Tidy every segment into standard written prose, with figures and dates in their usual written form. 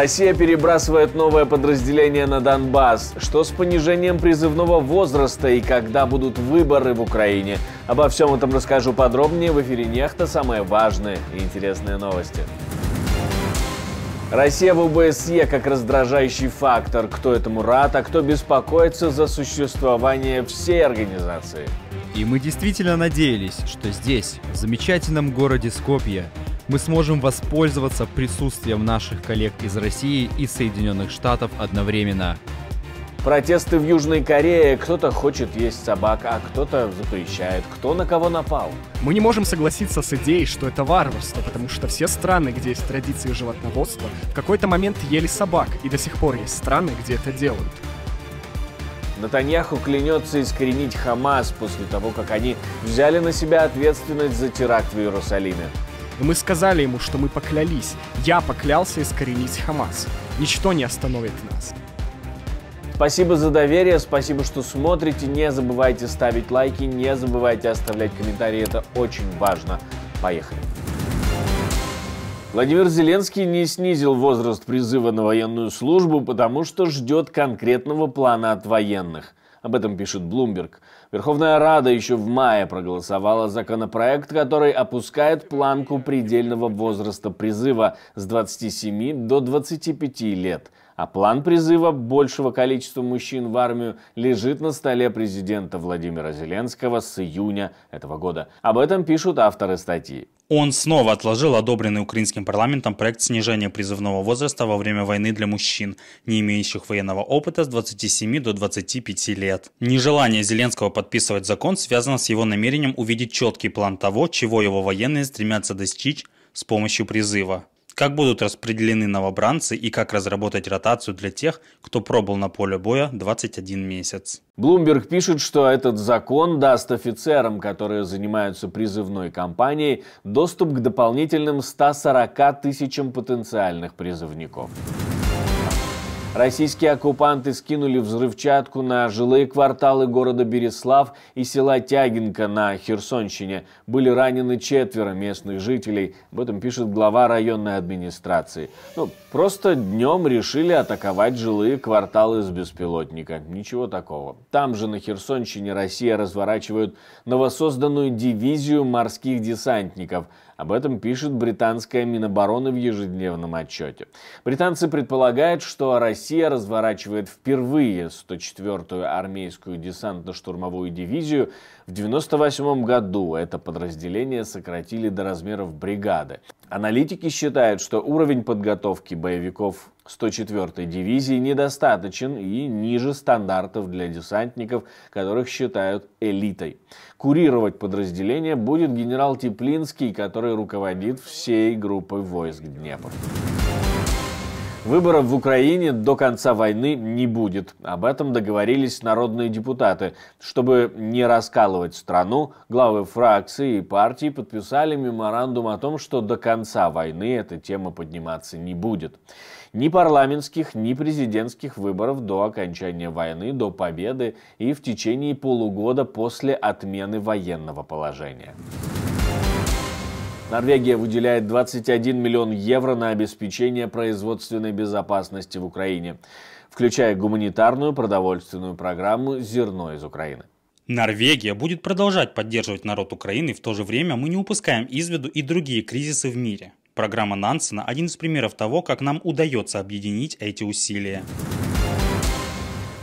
Россия перебрасывает новое подразделение на Донбасс. Что с понижением призывного возраста и когда будут выборы в Украине? Обо всем этом расскажу подробнее в эфире Нехта. Самые важные и интересные новости. Россия в ОБСЕ как раздражающий фактор. Кто этому рад, а кто беспокоится за существование всей организации. И мы действительно надеялись, что здесь, в замечательном городе Скопье, мы сможем воспользоваться присутствием наших коллег из России и Соединенных Штатов одновременно. Протесты в Южной Корее. Кто-то хочет есть собак, а кто-то запрещает. Кто на кого напал? Мы не можем согласиться с идеей, что это варварство, потому что все страны, где есть традиции животноводства, в какой-то момент ели собак, и до сих пор есть страны, где это делают. Нетаньяху клянется искоренить Хамас после того, как они взяли на себя ответственность за теракт в Иерусалиме. И мы сказали ему, что мы поклялись. Я поклялся искоренить Хамас. Ничто не остановит нас. Спасибо за доверие, спасибо, что смотрите. Не забывайте ставить лайки, не забывайте оставлять комментарии. Это очень важно. Поехали. Владимир Зеленский не снизил возраст призыва на военную службу, потому что ждет конкретного плана от военных. Об этом пишет Bloomberg. Верховная Рада еще в мае проголосовала законопроект, который опускает планку предельного возраста призыва с 27 до 25 лет. А план призыва большего количества мужчин в армию лежит на столе президента Владимира Зеленского с июня этого года. Об этом пишут авторы статьи. Он снова отложил одобренный украинским парламентом проект снижения призывного возраста во время войны для мужчин, не имеющих военного опыта с 27 до 25 лет. Нежелание Зеленского подписывать закон связано с его намерением увидеть четкий план того, чего его военные стремятся достичь с помощью призыва. Как будут распределены новобранцы и как разработать ротацию для тех, кто пробыл на поле боя 21 месяц. Bloomberg пишет, что этот закон даст офицерам, которые занимаются призывной кампанией, доступ к дополнительным 140 тысячам потенциальных призывников. Российские оккупанты скинули взрывчатку на жилые кварталы города Береслав и села Тягинка на Херсонщине. Были ранены 4 местных жителей. Об этом пишет глава районной администрации. Просто днем решили атаковать жилые кварталы с беспилотника. Ничего такого. Там же на Херсонщине Россия разворачивает новосозданную дивизию морских десантников. Об этом пишет британская Минобороны в ежедневном отчете. Британцы предполагают, что Россия разворачивает впервые 104-ю армейскую десантно-штурмовую дивизию. В 1998 году это подразделение сократили до размеров бригады. Аналитики считают, что уровень подготовки боевиков 104-й дивизии недостаточен и ниже стандартов для десантников, которых считают элитой. Курировать подразделение будет генерал Теплинский, который руководит всей группой войск Днепр. Выборов в Украине до конца войны не будет. Об этом договорились народные депутаты. Чтобы не раскалывать страну, главы фракций и партий подписали меморандум о том, что до конца войны эта тема подниматься не будет. Ни парламентских, ни президентских выборов до окончания войны, до победы и в течение полугода после отмены военного положения. Норвегия выделяет 21 миллион евро на обеспечение производственной безопасности в Украине, включая гуманитарную продовольственную программу «Зерно из Украины». Норвегия будет продолжать поддерживать народ Украины, в то же время мы не упускаем из виду и другие кризисы в мире. Программа Нансена – один из примеров того, как нам удается объединить эти усилия.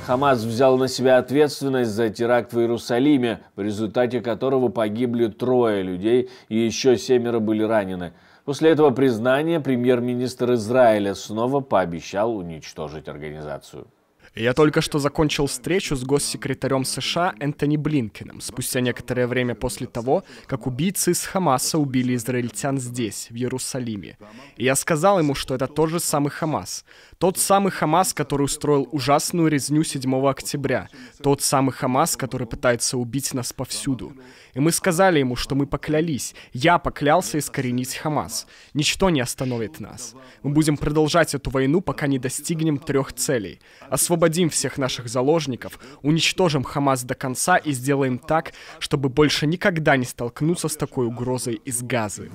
Хамас взял на себя ответственность за теракт в Иерусалиме, в результате которого погибли 3 людей и еще 7 были ранены. После этого признания премьер-министр Израиля снова пообещал уничтожить организацию. Я только что закончил встречу с госсекретарем США Энтони Блинкеном, спустя некоторое время после того, как убийцы из Хамаса убили израильтян здесь, в Иерусалиме. И я сказал ему, что это тот же самый Хамас. Тот самый Хамас, который устроил ужасную резню 7 октября. Тот самый Хамас, который пытается убить нас повсюду. И мы сказали ему, что мы поклялись. Я поклялся искоренить Хамас. Ничто не остановит нас. Мы будем продолжать эту войну, пока не достигнем 3 целей. Освободим всех наших заложников, уничтожим Хамас до конца и сделаем так, чтобы больше никогда не столкнуться с такой угрозой из Газы.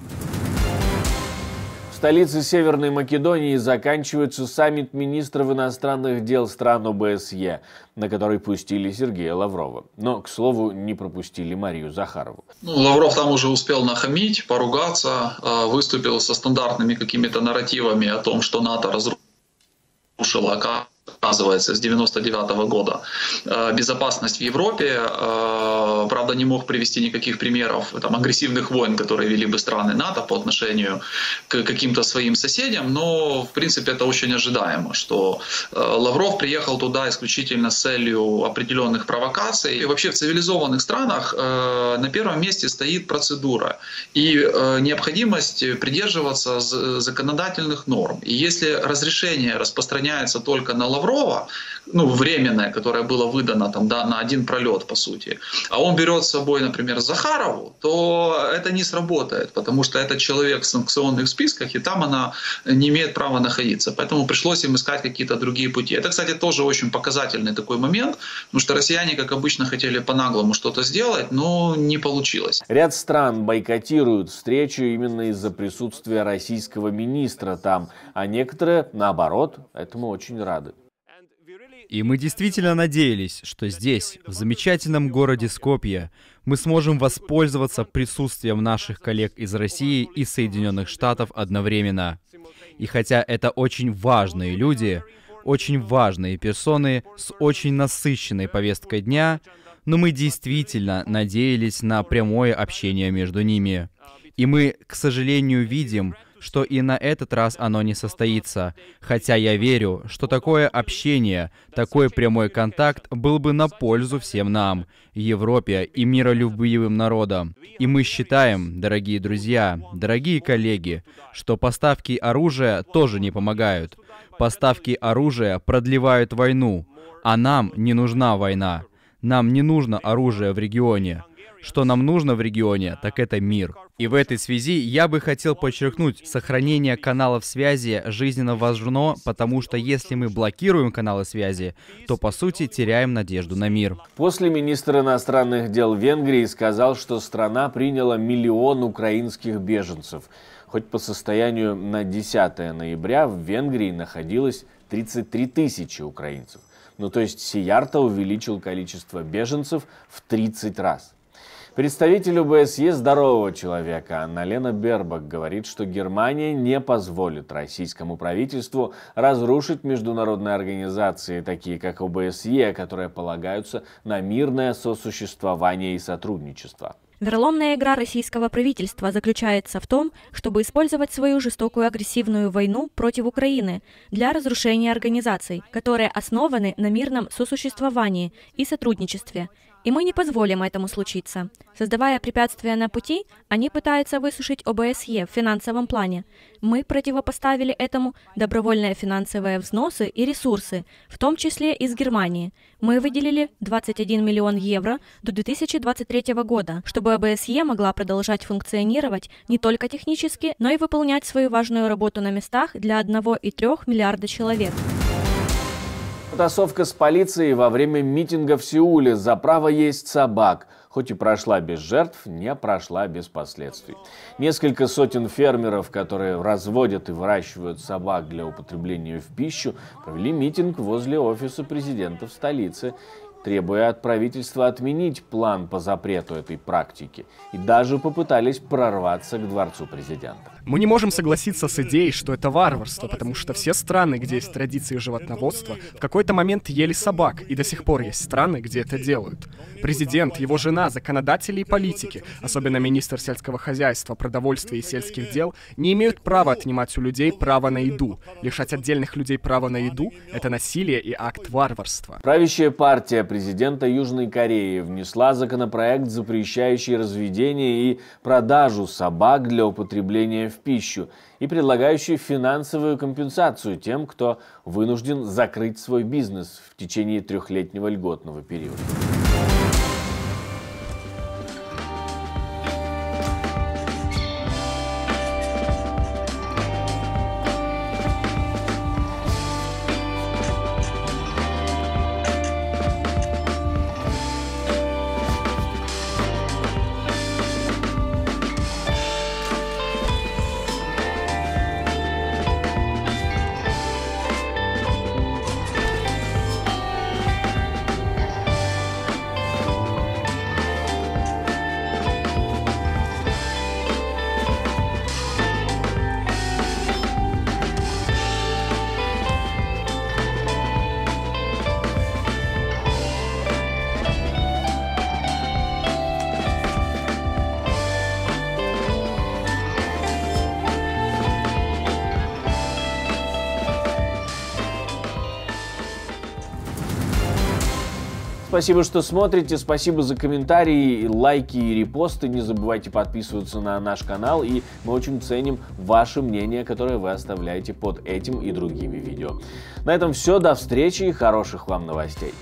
В столице Северной Македонии заканчивается саммит министров иностранных дел стран ОБСЕ, на который пустили Сергея Лаврова. Но, к слову, не пропустили Марию Захарову. Лавров там уже успел нахамить, поругаться, выступил со стандартными какими-то нарративами о том, что НАТО разрушило, оказывается, с 1999 года безопасность в Европе. Правда, не мог привести никаких примеров там, агрессивных войн, которые вели бы страны НАТО по отношению к каким-то своим соседям, но, в принципе, это очень ожидаемо, что Лавров приехал туда исключительно с целью определенных провокаций. И вообще в цивилизованных странах на первом месте стоит процедура и необходимость придерживаться законодательных норм. И если разрешение распространяется только на Лаврова, временное, которое было выдано там, на один пролет, по сути, а он берет с собой, например, Захарову, то это не сработает, потому что этот человек в санкционных списках, и там она не имеет права находиться. Поэтому пришлось им искать какие-то другие пути. Это, кстати, тоже очень показательный такой момент, потому что россияне, как обычно, хотели по-наглому что-то сделать, но не получилось. Ряд стран бойкотируют встречу именно из-за присутствия российского министра там, а некоторые, наоборот, этому очень рады. И мы действительно надеялись, что здесь, в замечательном городе Скопье, мы сможем воспользоваться присутствием наших коллег из России и Соединенных Штатов одновременно. И хотя это очень важные люди, очень важные персоны с очень насыщенной повесткой дня, но мы действительно надеялись на прямое общение между ними. И мы, к сожалению, видим, что и на этот раз оно не состоится, хотя я верю, что такое общение, такой прямой контакт был бы на пользу всем нам, Европе и миролюбивым народам. И мы считаем, дорогие друзья, дорогие коллеги, что поставки оружия тоже не помогают. Поставки оружия продлевают войну, а нам не нужна война. Нам не нужно оружие в регионе. Что нам нужно в регионе, так это мир. И в этой связи я бы хотел подчеркнуть, сохранение каналов связи жизненно важно, потому что если мы блокируем каналы связи, то по сути теряем надежду на мир. После министр иностранных дел Венгрии сказал, что страна приняла 1 миллион украинских беженцев. Хоть по состоянию на 10 ноября в Венгрии находилось 33 тысячи украинцев. То есть Сиярто увеличил количество беженцев в 30 раз. Представитель ОБСЕ «Здорового человека» Анна-Лена Бербак говорит, что Германия не позволит российскому правительству разрушить международные организации, такие как ОБСЕ, которые полагаются на мирное сосуществование и сотрудничество. Вероломная игра российского правительства заключается в том, чтобы использовать свою жестокую агрессивную войну против Украины для разрушения организаций, которые основаны на мирном сосуществовании и сотрудничестве. И мы не позволим этому случиться. Создавая препятствия на пути, они пытаются высушить ОБСЕ в финансовом плане. Мы противопоставили этому добровольные финансовые взносы и ресурсы, в том числе из Германии. Мы выделили 21 миллион евро до 2023 года, чтобы ОБСЕ могла продолжать функционировать не только технически, но и выполнять свою важную работу на местах для 1,3 миллиарда человек. Потасовка с полицией во время митинга в Сеуле за право есть собак. Хоть и прошла без жертв, не прошла без последствий. Несколько сотен фермеров, которые разводят и выращивают собак для употребления в пищу, провели митинг возле офиса президента в столице, требуя от правительства отменить план по запрету этой практики. И даже попытались прорваться к дворцу президента. Мы не можем согласиться с идеей, что это варварство, потому что все страны, где есть традиции животноводства, в какой-то момент ели собак, и до сих пор есть страны, где это делают. Президент, его жена, законодатели и политики, особенно министр сельского хозяйства, продовольствия и сельских дел, не имеют права отнимать у людей право на еду. Лишать отдельных людей права на еду — это насилие и акт варварства. Правящая партия президента Южной Кореи внесла законопроект, запрещающий разведение и продажу собак для употребления в пищу и предлагающий финансовую компенсацию тем, кто вынужден закрыть свой бизнес в течение 3-летнего льготного периода. Спасибо, что смотрите, спасибо за комментарии, лайки и репосты. Не забывайте подписываться на наш канал, и мы очень ценим ваше мнение, которое вы оставляете под этим и другими видео. На этом все, до встречи и хороших вам новостей.